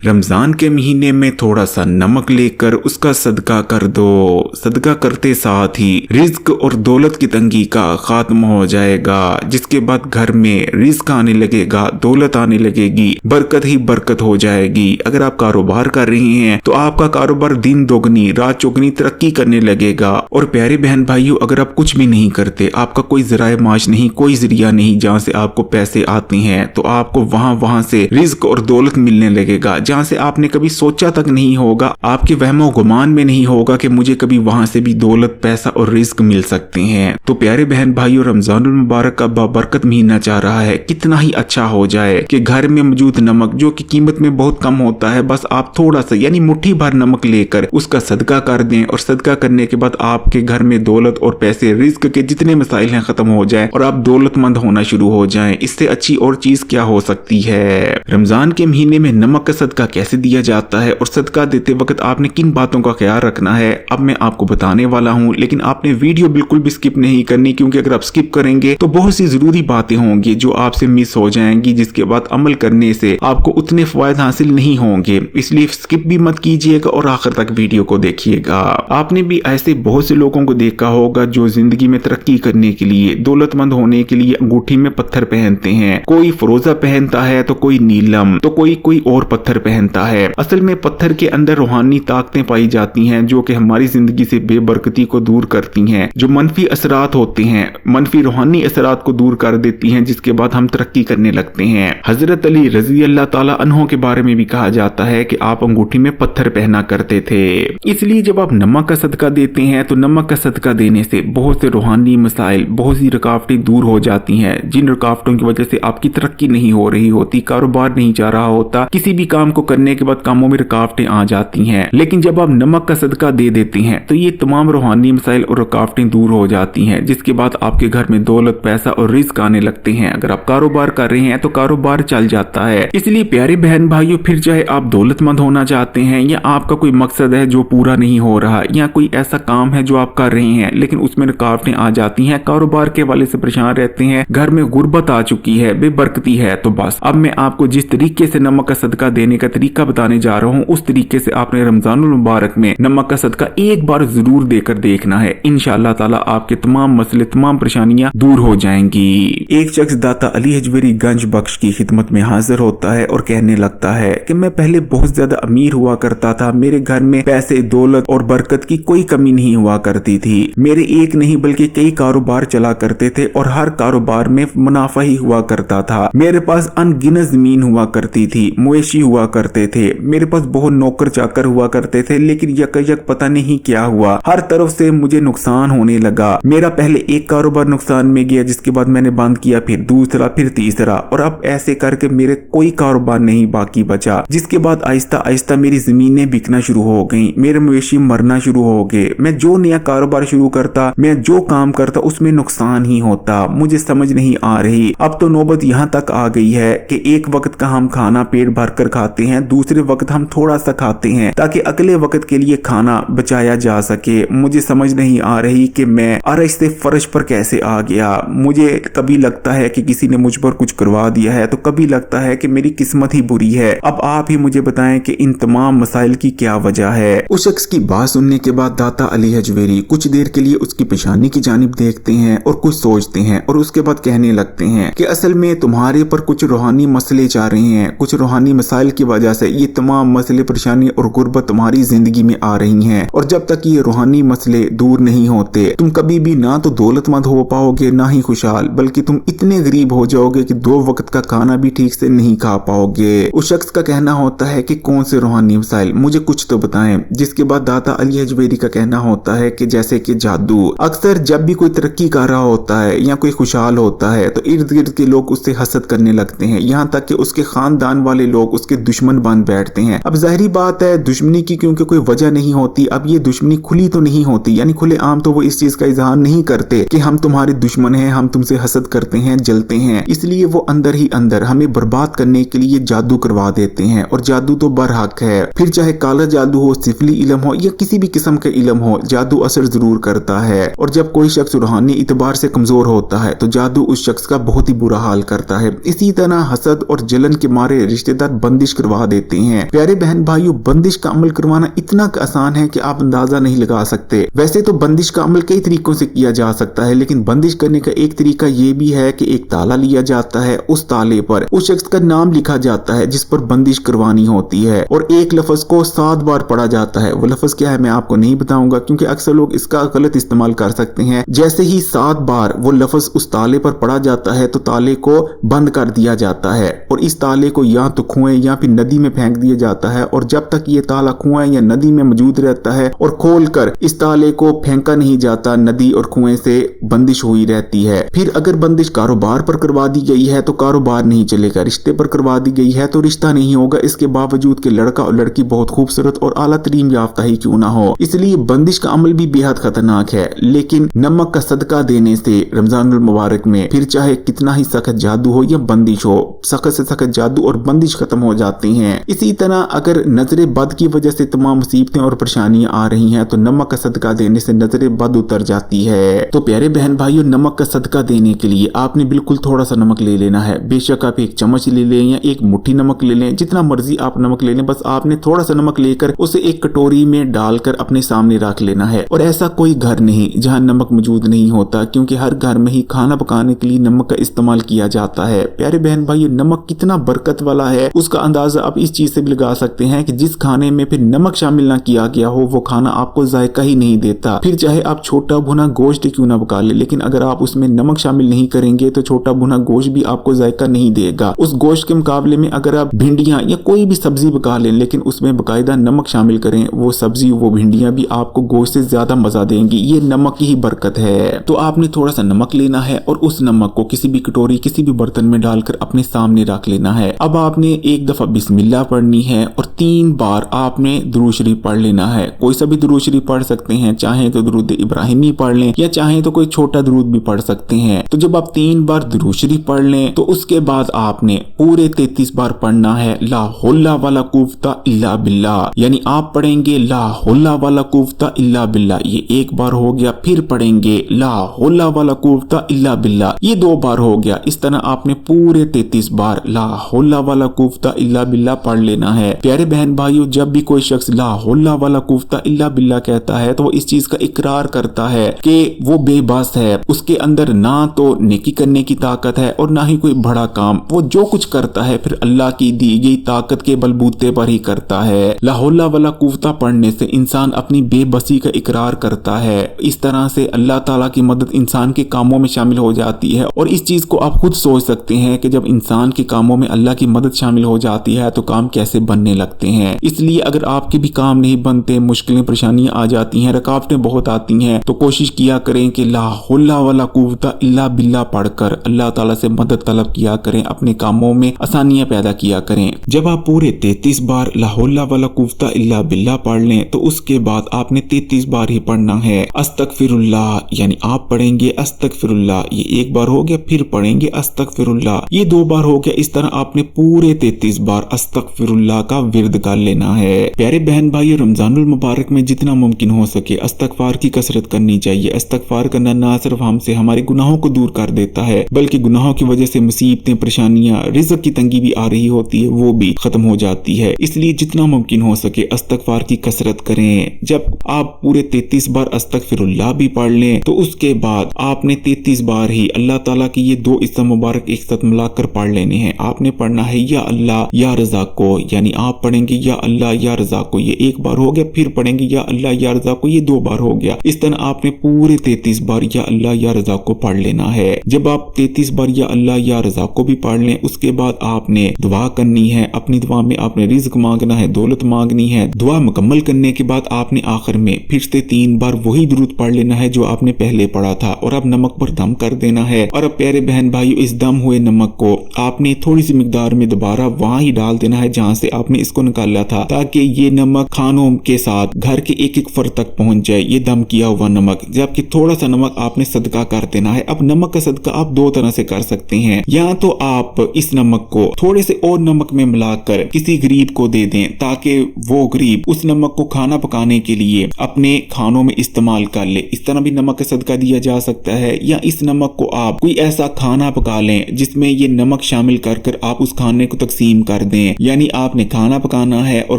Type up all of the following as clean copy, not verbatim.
रमजान के महीने में थोड़ा सा नमक लेकर उसका सदका कर दो। सदका करते साथ ही रिज्क और दौलत की तंगी का खात्मा हो जाएगा, जिसके बाद घर में रिज्क आने लगेगा, दौलत आने लगेगी, बरकत ही बरकत हो जाएगी। अगर आप कारोबार कर रहे हैं तो आपका कारोबार दिन दोगुनी रात चौगुनी तरक्की करने लगेगा। और प्यारे बहन भाइयों, अगर आप कुछ भी नहीं करते, आपका कोई जराए माश नहीं, कोई जरिया नहीं जहाँ से आपको पैसे आते हैं, तो आपको वहां से रिज्क और दौलत मिलने लगेगा जहाँ से आपने कभी सोचा तक नहीं होगा। आपके वहमो गुमान में नहीं होगा कि मुझे कभी वहां से भी दौलत, पैसा और रिज्क मिल सकते हैं। तो प्यारे बहन भाइयों, रमजानुल मुबारक का बाबरकत महीना चाह रहा है, कितना ही अच्छा हो जाए कि घर में मौजूद नमक जो कि कीमत में बहुत कम होता है, बस आप थोड़ा सा यानी मुट्ठी भर नमक लेकर उसका सदका कर दें, और सदका करने के बाद आपके घर में दौलत और पैसे, रिज्क के जितने मसाइल हैं खत्म हो जाए और आप दौलतमंद होना शुरू हो जाएं। इससे अच्छी और चीज क्या हो सकती है। रमजान के महीने में नमक का सदका कैसे दिया जाता है और सदका देते वक्त आपने किन बातों का ख्याल रखना है, अब मैं आपको बताने वाला हूं। लेकिन आपने वीडियो बिल्कुल भी स्किप नहीं करनी, क्योंकि अगर आप स्किप करेंगे तो बहुत सी जरूरी बातें होंगी जो आपसे मिस हो जाएंगी, जिसके बाद अमल करने से आपको उतने फायदे हासिल नहीं होंगे। इसलिए स्किप भी मत कीजिएगा और आखिर तक वीडियो को देखिएगा। आपने भी ऐसे बहुत से लोगों को देखा होगा जो जिंदगी में तरक्की करने के लिए, दौलतमंद होने के लिए अंगूठी में पत्थर पहनते हैं। कोई फरोजा पहनता है तो कोई नीलम, तो कोई और पत्थर पहनता है। असल में पत्थर के अंदर रूहानी ताकतें पाई जाती हैं जो कि हमारी जिंदगी से बेबरकती को दूर करती हैं। जो मनफी असरात होते हैं, मनफी रूहानी असरात को दूर कर देती हैं, जिसके बाद हम तरक्की करने लगते हैं। हजरत अली रजी अल्लाह ताला अन्हो के बारे में भी कहा जाता है कि आप अंगूठी में पत्थर पहना करते थे। इसलिए जब आप नमक का सदका देते हैं तो नमक का सदका देने से बहुत से रूहानी मसाइल, बहुत सी रुकावटें दूर हो जाती हैं, जिन रुकावटों की वजह से आपकी तरक्की नहीं हो रही होती, कारोबार नहीं जा रहा होता, किसी भी काम को करने के बाद कामों में रुकावटें आ जाती हैं। लेकिन जब आप नमक का सदका दे देते हैं तो ये तमाम रूहानी मसाइल और रुकावटें दूर हो जाती हैं, जिसके बाद आपके घर में दौलत, पैसा और रिज्क आने लगते हैं। अगर आप कारोबार कर रहे हैं तो कारोबार चल जाता है। इसलिए प्यारे बहन भाइयों, फिर चाहे आप दौलतमंद होना चाहते हैं या आपका कोई मकसद है जो पूरा नहीं हो रहा, या कोई ऐसा काम है जो आप कर रहे हैं लेकिन उसमें रुकावटें आ जाती हैं, कारोबार के वाले से परेशान रहते हैं, घर में गुर्बत आ चुकी है, बेबरकती है, तो बस अब मैं आपको जिस तरीके से नमक का सदका देने का तरीका बताने जा रहा हूँ, उस तरीके से आपने रमजानुल मुबारक में नमक का सदका एक बार जरूर देकर देखना है। इंशाअल्लाह ताला आपके तमाम मसले, तमाम परेशानियां दूर हो जाएंगी। एक शख्स दाता अली हजवेरी गंज बख्श की खिदमत में हाजिर होता है और कहने लगता है कि मैं पहले बहुत ज्यादा अमीर हुआ करता था, मेरे घर में पैसे, दौलत और बरकत की कोई कमी नहीं हुआ करती थी। मेरे एक नहीं बल्कि कई कारोबार चला करते थे और हर कारोबार में मुनाफा ही हुआ करता था। मेरे पास अनगिनत जमीन हुआ करती थी, मवेशी हुआ करते थे, मेरे पास बहुत नौकर चाकर हुआ करते थे, लेकिन यक पता नहीं क्या हुआ, हर तरफ से मुझे नुकसान होने लगा। मेरा पहले एक कारोबार नुकसान में गया, जिसके बाद मैंने बंद किया, फिर दूसरा, फिर तीसरा, और अब ऐसे करके मेरे कोई कारोबार नहीं बाकी बचा। जिसके बाद आहिस्ता आहिस्ता मेरी जमीनें बिकना शुरू हो गई, मेरे मवेशी मरना शुरू हो गए। मैं जो नया कारोबार शुरू करता, मैं जो काम करता, उसमें नुकसान ही होता। मुझे समझ नहीं आ रही। अब तो नौबत यहाँ तक आ गई है कि एक वक्त का हम खाना पेट भर कर खाते हैं, दूसरे वक्त हम थोड़ा सा खाते हैं ताकि अगले वक्त के लिए खाना बचाया जा सके। मुझे समझ नहीं आ रही कि मैं अरश से फर्श पर कैसे आ गया। मुझे कभी लगता है कि किसी ने मुझ पर कुछ करवा दिया है, तो कभी लगता है कि मेरी किस्मत ही बुरी है। अब आप ही मुझे बताएं कि इन तमाम मसाइल की क्या वजह है। उस शख्स की बात सुनने के बाद दाता अली हजवेरी कुछ देर के लिए उसकी पेशानी की जानिब देखते हैं और कुछ सोचते हैं, और उसके बाद कहने लगते हैं कि असल में तुम्हारे पर कुछ रूहानी मसले जा रहे हैं, कुछ रूहानी मसाइल की वजह से ये तमाम मसले, परेशानी और गुर्बत तुम्हारी जिंदगी में आ रही हैं। और जब तक ये रूहानी मसले दूर नहीं होते, तुम कभी भी ना तो दौलतमंद हो पाओगे, ना ही खुशहाल, बल्कि तुम इतने गरीब हो जाओगे कि 2 वक्त का खाना भी ठीक से नहीं खा पाओगे। उस शख्स का कहना होता है कि कौन से रूहानी मसाइल, मुझे कुछ तो बताएं। जिसके बाद दाता अली हजवेरी का कहना होता है कि जैसे कि जादू। अक्सर जब भी कोई तरक्की कर रहा होता है या कोई खुशहाल होता है तो इर्द गिर्द के लोग उससे हसद करने लगते हैं, यहाँ तक कि उसके खानदान वाले लोग उसके दुश्मन बन बैठते हैं। अब जाहिर बात है, दुश्मनी की क्योंकि कोई वजह नहीं होती। अब ये दुश्मनी खुली तो नहीं होती, यानी खुले आम तो वो इस चीज का इजहार नहीं करते कि हम तुम्हारे दुश्मन हैं, हम तुमसे हसद करते हैं, जलते हैं। इसलिए वो अंदर ही अंदर हमें बर्बाद करने के लिए जादू करवा देते हैं, और जादू तो बरहक है। फिर चाहे काला जादू हो, सिफली इल्म हो या किसी भी किस्म का इल्म हो, जादू असर जरूर करता है। और जब कोई शख्स रूहानी इतबार से कमजोर होता है तो जादू उस शख्स का बहुत ही बुरा हाल करता है। इसी तरह हसद और जलन के मारे रिश्तेदार बंदिश करवा करवा देते हैं। प्यारे बहन भाइयों, बंदिश का अमल करवाना इतना आसान है कि आप अंदाजा नहीं लगा सकते। वैसे तो बंदिश का अमल कई तरीकों से किया जा सकता है, लेकिन बंदिश करने का एक तरीका ये भी है कि एक ताला लिया जाता है, उस ताले पर उस शख्स का नाम लिखा जाता है जिस पर बंदिश करवानी होती है, और एक लफ्ज को 7 बार पढ़ा जाता है। वो लफ्ज क्या है मैं आपको नहीं बताऊंगा, क्योंकि अक्सर लोग इसका गलत इस्तेमाल कर सकते हैं। जैसे ही 7 बार वो लफ्ज उस ताले पर पढ़ा जाता है तो ताले को बंद कर दिया जाता है, और इस ताले को या तो कुएं या फिर नदी में फेंक दिया जाता है, और जब तक ये ताला कुएं या नदी में मौजूद रहता है और खोलकर इस ताले को फेंका नहीं जाता, नदी और कुएं से बंदिश हुई रहती है। फिर अगर बंदिश कारोबार पर करवा दी गई है तो कारोबार नहीं चलेगा, रिश्ते पर करवा दी गई है तो रिश्ता नहीं होगा, इसके बावजूद कि लड़का और लड़की बहुत खूबसूरत और आला तरीन याफ्ता ही क्यों ना हो। इसलिए बंदिश का अमल भी बेहद खतरनाक है। लेकिन नमक का सदका देने से रमजानुल मुबारक में फिर चाहे कितना ही सख्त जादू हो या बंदिश हो, सख्त से सख्त जादू और बंदिश खत्म हो जाती हैं। इसी तरह अगर नजर बद की वजह से तमाम मुसीबतें और परेशानियां आ रही हैं तो नमक का सदका देने से नजर बद उतर जाती है। तो प्यारे बहन भाइयों, नमक का सदका देने के लिए आपने बिल्कुल थोड़ा सा नमक ले लेना है। बेशक आप 1 चम्मच ले लें या 1 मुट्ठी नमक ले लें, जितना मर्जी आप नमक ले लें, बस आपने थोड़ा सा नमक लेकर उसे एक कटोरी में डालकर अपने सामने रख लेना है। और ऐसा कोई घर नहीं जहां नमक मौजूद नहीं होता, क्योंकि हर घर में ही खाना पकाने के लिए नमक का इस्तेमाल किया जाता है। प्यारे बहन भाइयों, नमक कितना बरकत वाला है उसका अंदाजा आप इस चीज से भी लगा सकते हैं कि जिस खाने में फिर नमक शामिल ना किया गया हो वो खाना आपको जायका ही नहीं देता। फिर चाहे आप छोटा भुना गोश्त क्यों ना पका ले, लेकिन अगर आप उसमें नमक शामिल नहीं करेंगे तो छोटा भुना गोश्त भी आपको जायका नहीं देगा। उस गोश्त के मुकाबले में अगर आप भिंडियां या कोई भी सब्जी पका लें लेकिन उसमें बकायदा नमक शामिल करें, वो सब्जी वो भिंडियां भी आपको गोश्त से ज्यादा मजा देंगी। ये नमक की ही बरकत है। तो आपने थोड़ा सा नमक लेना है और उस नमक को किसी भी कटोरी किसी भी बर्तन में डालकर अपने सामने रख लेना है। अब आपने एक दफा बिस्मिल्लाह पढ़नी है और 3 बार आपने दुरूद शरीफ पढ़ लेना है। कोई सा भी दुरूद शरीफ पढ़ सकते हैं, चाहे तो दुरूद इब्राहिमी पढ़ लें या चाहे तो कोई छोटा दुरूद भी पढ़ सकते हैं। तो जब आप 3 बार दुरूद शरीफ पढ़ लें तो उसके बाद आपने पूरे 33 बार पढ़ना है ला हौला वाला कुव्वता इल्ला बिल्लाह, यानी आप पढ़ेंगे ला हौला वाला कुव्वता इल्ला बिल्लाह, ये 1 बार हो गया। फिर पढ़ेंगे ला हौला वाला कुव्वता इल्ला बिल्लाह, ये 2 बार हो गया। इस तरह आपने पूरे 33 बार ला हौला वाला कुव्वता इल्ला बिल्लाह पढ़ लेना है। प्यारे बहन भाइयों, जब भी कोई शख्स ला हौला वाला कुव्वता इल्ला बिल्लाह कहता है तो वो इस चीज का इकरार करता है कि वो बेबस है, उसके अंदर ना तो नेकी करने की ताकत है और ना ही कोई बड़ा काम। वो जो कुछ करता है फिर अल्लाह की दी गई ताकत के बलबूते पर ही करता है। ला हौला वाला कुव्वता पढ़ने से इंसान अपनी बेबसी का इकरार करता है। इस तरह से अल्लाह ताला की मदद इंसान के कामों में शामिल हो जाती है। और इस चीज को आप खुद सोच सकते हैं कि जब इंसान के कामों में अल्लाह की मदद शामिल हो जाती है तो काम कैसे बनने लगते हैं। इसलिए अगर आपके भी काम नहीं बनते, मुश्किलें परेशानियां आ जाती हैं, रुकावटें बहुत आती हैं, तो कोशिश किया करें कि ला हौला वाला कुव्वता इल्ला बिल्लाह पढ़कर अल्लाह ताला से मदद तलब किया करें, अपने कामों में आसानियां पैदा किया करें। जब आप पूरे 33 बार ला हौला वाला कुव्वता इल्ला बिल्लाह पढ़ लें तो उसके बाद आपने 33 बार ही पढ़ना है अस्तगफिरुल्लाह, यानी आप पढ़ेंगे अस्तगफिरुल्लाह, ये 1 बार हो गया। फिर पढ़ेंगे अस्तगफिरुल्लाह, ये 2 बार हो गया। इस तरह आपने पूरे 33 बार अस्तगफिरुल्लाह का विर्द कर लेना है। प्यारे बहन भाइयों, रमजानुल मुबारक में जितना मुमकिन हो सके इस्तगफार की कसरत करनी चाहिए। इस्तगफार करना ना सिर्फ हमसे हमारे गुनाहों को दूर कर देता है, बल्कि गुनाहों की वजह से मुसीबतें, परेशानियां, रिज़्क की तंगी भी आ रही होती है, वो भी खत्म हो जाती है। इसलिए जितना मुमकिन हो सके इस्तगफार की कसरत करें। जब आप पूरे 33 बार अस्तगफिरुल्लाह भी पढ़ लें तो उसके बाद आपने 33 बार ही अल्लाह ताला की ये 2 इस्म मुबारक एक साथ मिलाकर पढ़ लेने हैं। आपने पढ़ना है या अल्लाह या रज़ाको, यानी आप पढ़ेंगे या अल्लाह या रज़ाको, ये 1 बार हो गया। फिर पढ़ेंगे या अल्लाह या रज़ाको, ये 2 बार हो गया। इस तरह आपने पूरे 33 बार या अल्लाह या रज़ाको पढ़ लेना है। जब आप 33 बार या अल्लाह या रज़ाको भी पढ़ लें उसके बाद आपने दुआ करनी है। अपनी दुआ में आपने रिज़्क मांगना है, दौलत मांगनी है। दुआ मुकम्मल करने के बाद आपने आखिर में फिर से 3 बार वही दुरूद पढ़ लेना है जो आपने पहले पढ़ा था, और अब नमक पर दम कर देना है। और अब प्यारे बहन भाइयों, इस दम हुए नमक को आपने थोड़ी सी मिकदार में दोबारा वहां ही डाल देना है जहां से आपने इसको निकाला था, ताकि ये नमक खानों के साथ घर के एक एक फर्द तक पहुंच जाए, ये दम किया हुआ नमक। जबकि थोड़ा सा नमक आपने सदका कर देना है। अब नमक का सदका आप 2 तरह से कर सकते हैं, या तो आप इस नमक को थोड़े से और नमक में मिलाकर किसी गरीब को दे दें ताकि वो गरीब उस नमक को खाना पकाने के लिए अपने खानों में इस्तेमाल कर ले। इस तरह भी नमक का सदका दिया जा सकता है। या इस नमक को आप कोई ऐसा खाना पका लें जिसमें ये नमक शामिल कर आप उस खाने को तकसीम कर दें। दें। यानी आपने खाना पकाना है और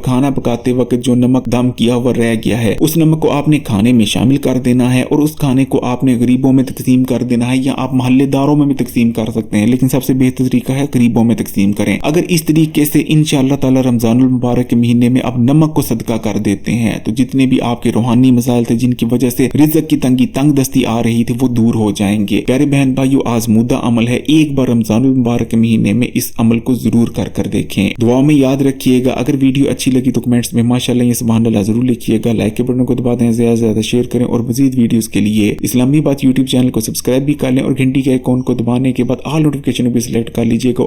खाना पकाते वक्त जो नमक दम किया हुआ रह गया है उस नमक को आपने खाने में शामिल कर देना है और उस खाने को आपने गरीबों में तकसीम कर देना है, या आप मोहल्लेदारों में भी तकसीम कर सकते हैं, लेकिन सबसे बेहतर तरीका है गरीबों में तकसीम करें। अगर इस तरीके से इंशाअल्लाह ताला रमजानुल मुबारक के महीने में आप नमक को सदका कर देते हैं तो जितने भी आपके रूहानी मसाइल थे जिनकी वजह से रिज़्क की तंगी तंग दस्ती आ रही थी वो दूर हो जाएंगे। प्यारे बहन भाइयों, आजमूदा अमल है, एक बार रमजानुल मुबारक के महीने में इस अमल को जरूर कर देखें। दुआ में याद रखिएगा। अगर वीडियो अच्छी लगी तो कमेंट्स में माशाअल्लाह या सुभान अल्लाह जरूर लिखिएगा। लाइक के बटन को दबा दें, ज्यादा से ज्यादा शेयर करें और मजीद वीडियोस के लिए इस्लामी बात यूट्यूब चैनल को सब्सक्राइब भी कर लें और घंटी के आइकॉन को दबाने के बाद ऑल नोटिफिकेशन भी सिलेक्ट कर लीजिएगा।